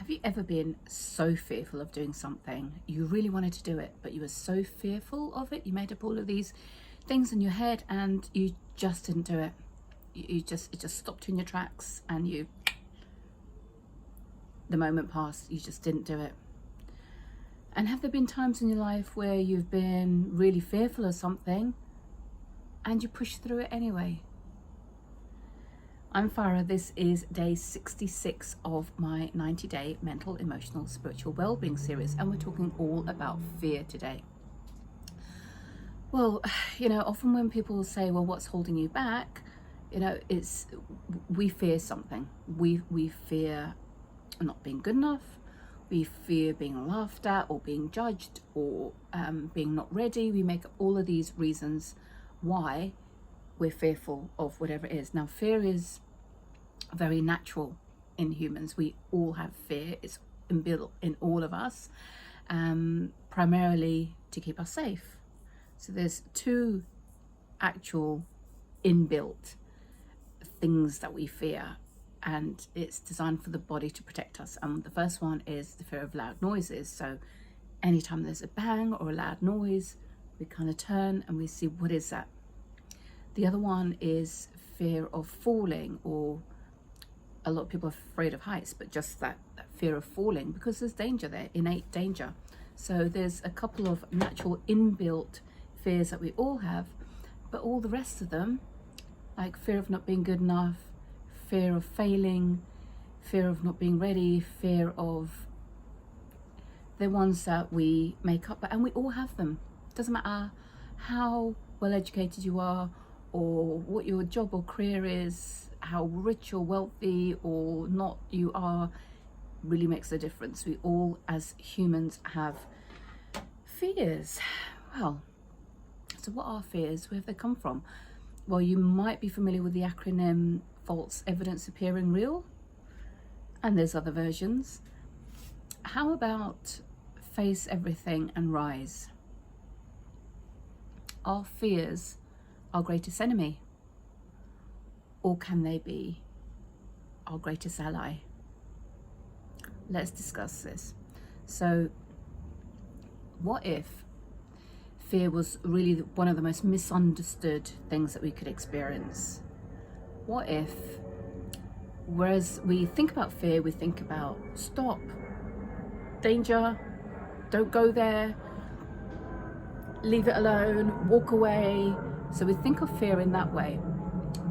Have you ever been so fearful of doing something? You really wanted to do it, but you were so fearful of it. You made up all of these things in your head and you just didn't do it. It just stopped you in your tracks, and the moment passed, you just didn't do it. And have there been times in your life where you've been really fearful of something and you push through it anyway? I'm Farah. This is day 66 of my 90-day mental, emotional, spiritual well-being series, and we're talking all about fear today. Well, often when people say, well, what's holding you back? It's we fear something. We fear not being good enough. We fear being laughed at or being judged or being not ready. We make up all of these reasons why we're fearful of whatever it is. Now, fear is very natural in humans. We all have fear. It's inbuilt in all of us, primarily to keep us safe. So there's two actual inbuilt things that we fear, and it's designed for the body to protect us. And the first one is the fear of loud noises. So anytime there's a bang or a loud noise, we kind of turn and we see, what is that? The other one is fear of falling, or a lot of people are afraid of heights, but just that fear of falling, because there's danger there, innate danger. So there's a couple of natural inbuilt fears that we all have, but all the rest of them, like fear of not being good enough, fear of failing, fear of not being ready, fear of the ones that we make up, and we all have them. Doesn't matter how well educated you are, or what your job or career is, how rich or wealthy or not you are, really makes a difference. We all as humans have fears. Well, so what are fears? Where have they come from? Well, you might be familiar with the acronym false evidence appearing real, and there's other versions. How about face everything and rise? Are fears our greatest enemy, or can they be our greatest ally? Let's discuss this. So what if fear was really one of the most misunderstood things that we could experience? What if, whereas we think about fear, we think about stop, danger, don't go there, leave it alone, walk away. So we think of fear in that way,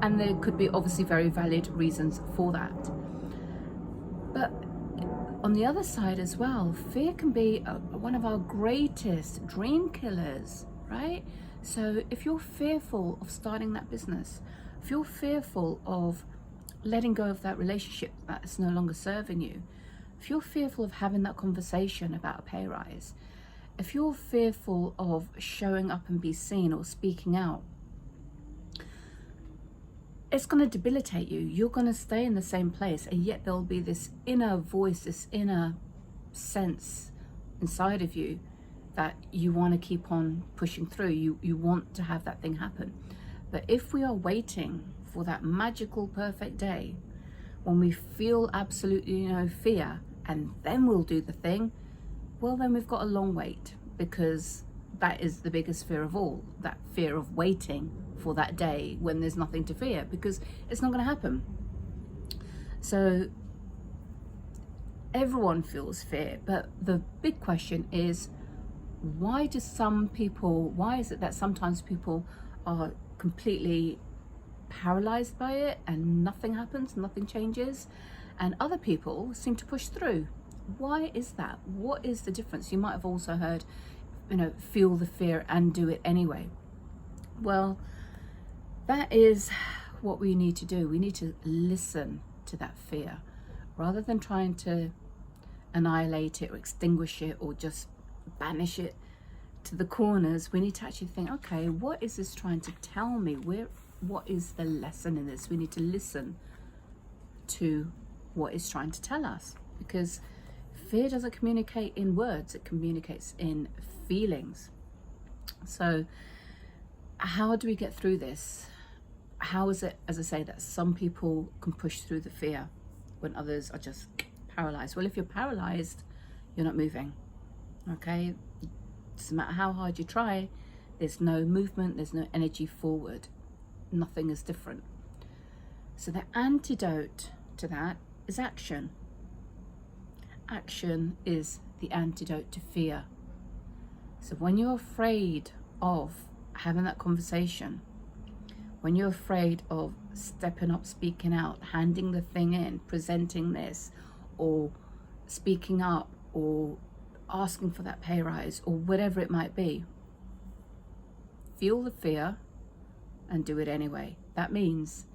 and there could be obviously very valid reasons for that. But on the other side as well, fear can be one of our greatest dream killers, right? So if you're fearful of starting that business, if you're fearful of letting go of that relationship that's no longer serving you, if you're fearful of having that conversation about a pay rise, if you're fearful of showing up and be seen or speaking out, it's going to debilitate you. You're going to stay in the same place, and yet there'll be this inner voice, this inner sense inside of you that you want to keep on pushing through. You want to have that thing happen. But if we are waiting for that magical perfect day when we feel absolutely fear, and then we'll do the thing, well, then we've got a long wait, because that is the biggest fear of all, that fear of waiting for that day when there's nothing to fear, because it's not going to happen. So everyone feels fear, but the big question is, why is it that sometimes people are completely paralyzed by it and nothing happens, nothing changes, and other people seem to push through? Why is that? What is the difference? You might have also heard, feel the fear and do it anyway. Well, that is what we need to do. We need to listen to that fear rather than trying to annihilate it or extinguish it or just banish it to the corners. We need to actually think, okay, what is this trying to tell me? What is the lesson in this? We need to listen to what it's trying to tell us, because fear doesn't communicate in words, it communicates in feelings. So how do we get through this? How is it, as I say, that some people can push through the fear when others are just paralyzed. Well, if you're paralyzed, you're not moving. Okay, doesn't matter how hard you try, there's no movement, there's no energy forward, nothing is different. So the antidote to that is action. Action is the antidote to fear. So when you're afraid of having that conversation, when you're afraid of stepping up, speaking out, handing the thing in, presenting this, or speaking up, or asking for that pay rise, or whatever it might be, feel the fear and do it anyway. That means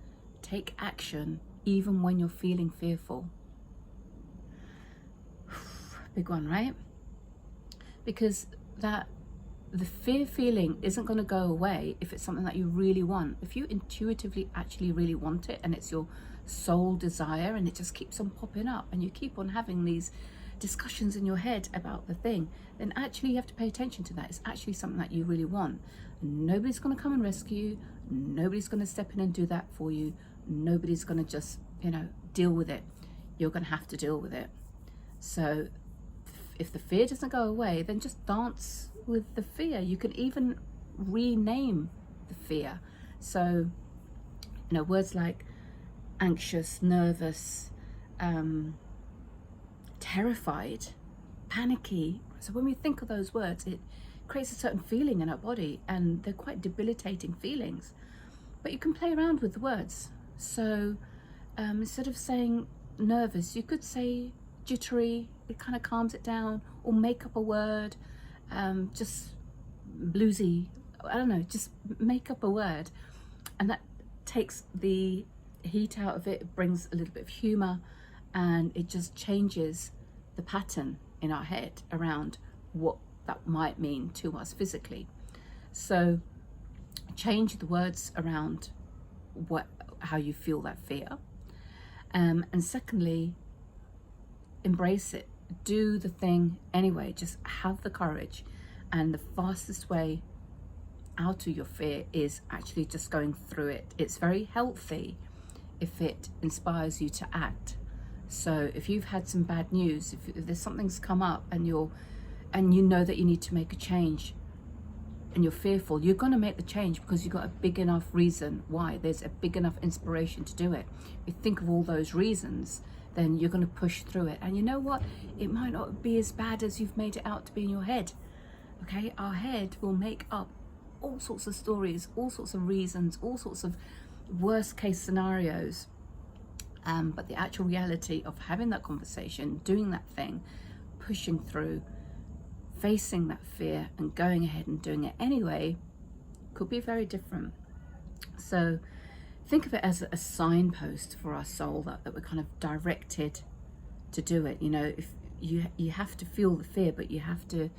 take action even when you're feeling fearful. Big one, right? Because the fear feeling isn't going to go away if it's something that you really want. If you intuitively actually really want it and it's your soul desire and it just keeps on popping up and you keep on having these discussions in your head about the thing, then actually you have to pay attention to that. It's actually something that you really want. Nobody's going to come and rescue you. Nobody's going to step in and do that for you. Nobody's going to just, deal with it. You're going to have to deal with it. So if the fear doesn't go away, then just dance with the fear. You can even rename the fear. So, words like anxious, nervous, terrified, panicky. So when we think of those words, it creates a certain feeling in our body, and they're quite debilitating feelings. But you can play around with the words. So instead of saying nervous, you could say jittery. It kind of calms it down, or make up a word, just bluesy. I don't know, just make up a word, and that takes the heat out of it. It brings a little bit of humor, and it just changes the pattern in our head around what that might mean to us physically. So change the words around how you feel that fear, and secondly, embrace it. Do the thing anyway. Just have the courage, and the fastest way out of your fear is actually just going through it. It's very healthy if it inspires you to act. So if you've had some bad news, if there's something's come up and you know that you need to make a change and you're fearful, you're going to make the change because you've got a big enough reason why. There's a big enough inspiration to do it. If you think of all those reasons, then you're going to push through it. And you know what? It might not be as bad as you've made it out to be in your head. Okay? Our head will make up all sorts of stories, all sorts of reasons, all sorts of worst case scenarios. But the actual reality of having that conversation, doing that thing, pushing through, facing that fear and going ahead and doing it anyway could be very different. So think of it as a signpost for our soul that we're kind of directed to do it. If you have to feel the fear, but you have to,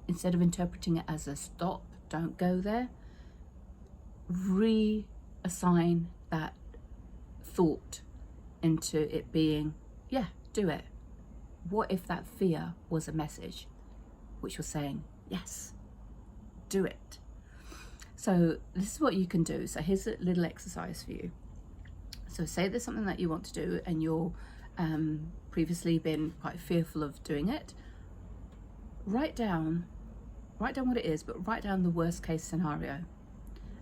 instead of interpreting it as a stop, don't go there, reassign that thought into it being, yeah, do it. What if that fear was a message which was saying, yes, do it? So this is what you can do. So here's a little exercise for you. So say there's something that you want to do and you're previously been quite fearful of doing it. Write down what it is, but write down the worst case scenario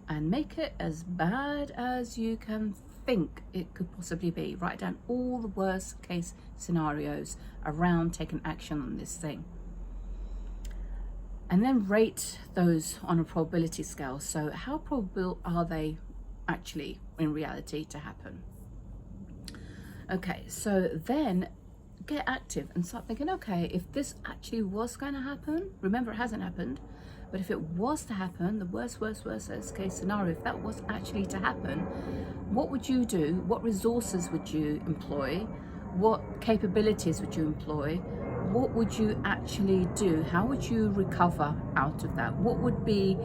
and make it as bad as you can think it could possibly be. Write down all the worst case scenarios around taking action on this thing. And then rate those on a probability scale. So how probable are they actually in reality to happen? Okay, so then get active and start thinking, okay, if this actually was going to happen, remember it hasn't happened, but if it was to happen, the worst case scenario, if that was actually to happen, what would you do? What resources would you employ? What capabilities would you employ? What would you actually do? How would you recover out of that? What would be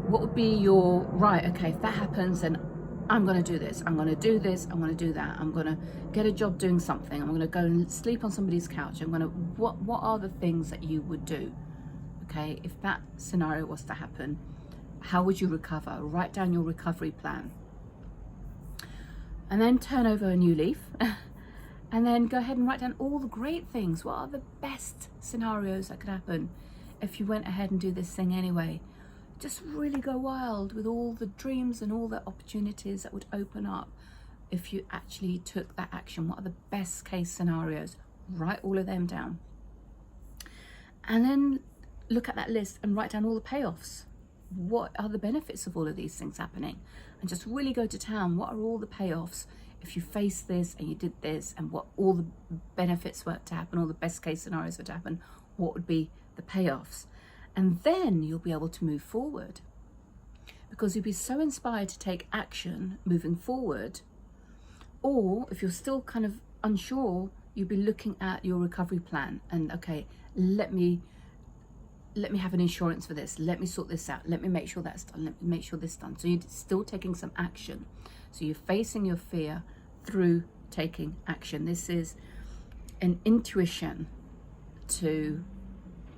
your, right, okay, if that happens, then I'm going to do this, I'm going to do this, I'm going to do that, I'm going to get a job doing something, I'm going to go and sleep on somebody's couch, what are the things that you would do? Okay, if that scenario was to happen, how would you recover? Write down your recovery plan. And then turn over a new leaf And then go ahead and write down all the great things. What are the best scenarios that could happen if you went ahead and do this thing anyway? Just really go wild with all the dreams and all the opportunities that would open up if you actually took that action. What are the best case scenarios? Write all of them down. And then look at that list and write down all the payoffs. What are the benefits of all of these things happening? And just really go to town. What are all the payoffs if you face this and you did this, and what all the benefits were to happen, all the best case scenarios were to happen, what would be the payoffs? And then you'll be able to move forward, because you'll be so inspired to take action moving forward. Or if you're still kind of unsure, you'll be looking at your recovery plan and, okay, let me have an insurance for this, let me sort this out, let me make sure that's done, let me make sure this is done. So you're still taking some action. So you're facing your fear through taking action. This is an intuition to,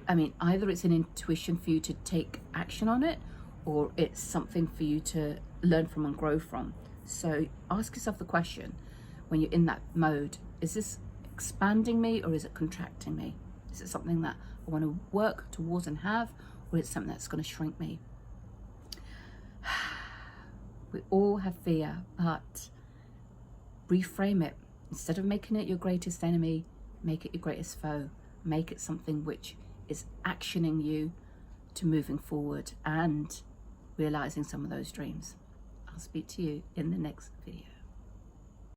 either it's an intuition for you to take action on it, or it's something for you to learn from and grow from. So ask yourself the question when you're in that mode: is this expanding me or is it contracting me? Is it something that I want to work towards and have, or is it something that's going to shrink me? We all have fear, but reframe it. Instead of making it your greatest enemy, make it your greatest foe. Make it something which is actioning you to moving forward and realizing some of those dreams. I'll speak to you in the next video.